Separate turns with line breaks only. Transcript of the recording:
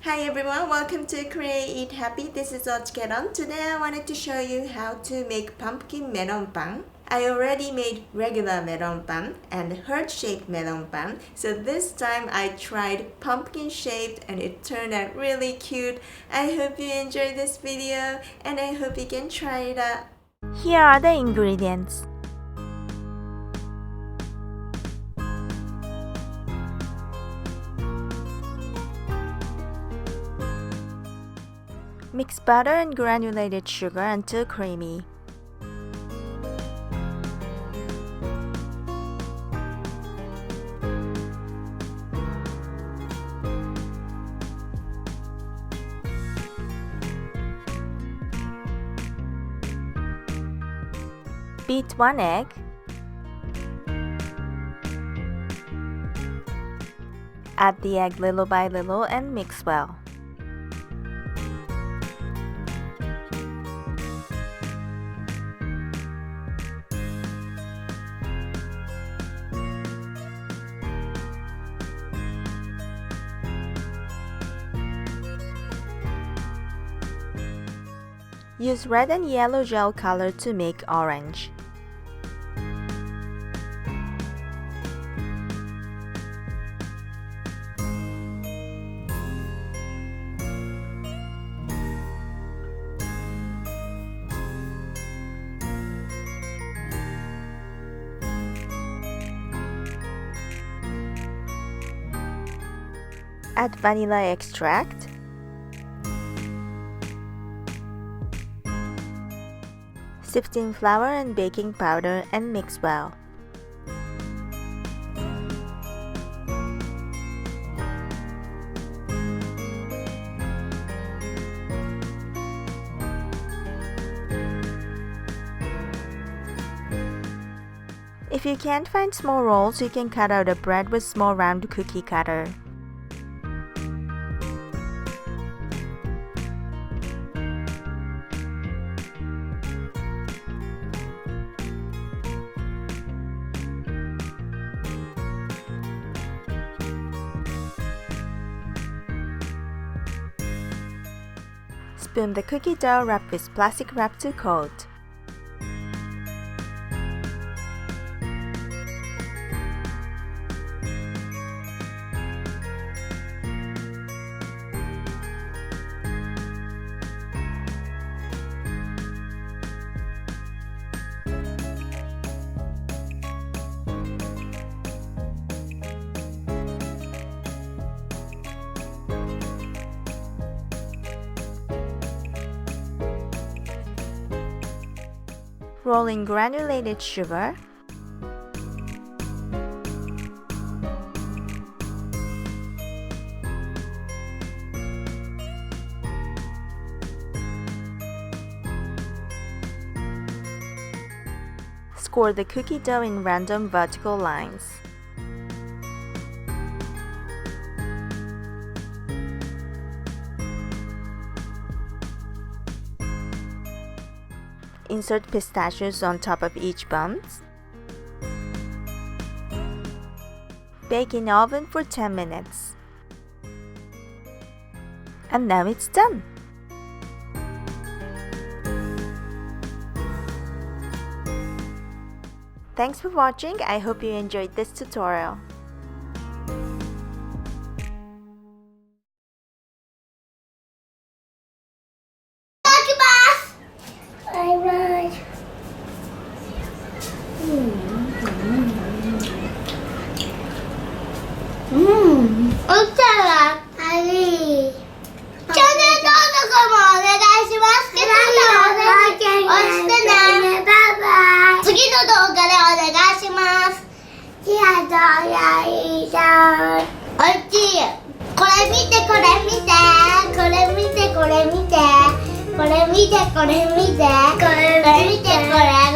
Hi everyone, welcome to Create Eat Happy. This is OCHIKERON. Today I wanted to show you how to make pumpkin melonpan. I already made regular melonpan and heart-shaped melonpan. So this time I tried pumpkin-shaped and it turned out really cute. I hope you enjoyed this video and I hope you can try it out.
Here are the ingredients. Mix butter and granulated sugar until creamy. Beat 1 egg. Add the egg little by little and mix well. Use red and yellow gel color to make orange. Add vanilla extract. Sift in flour and baking powder and mix well. If you can't find small rolls, you can cut out a bread with small round cookie cutter. Spoon the cookie dough wrapped with plastic wrap to coat. Roll in granulated sugar. Score the cookie dough in random vertical lines. Insert pistachios on top of each buns. Bake in oven for 10 minutes. And now it's done! Thanks for watching. I hope you enjoyed this tutorial.
これ見てこれ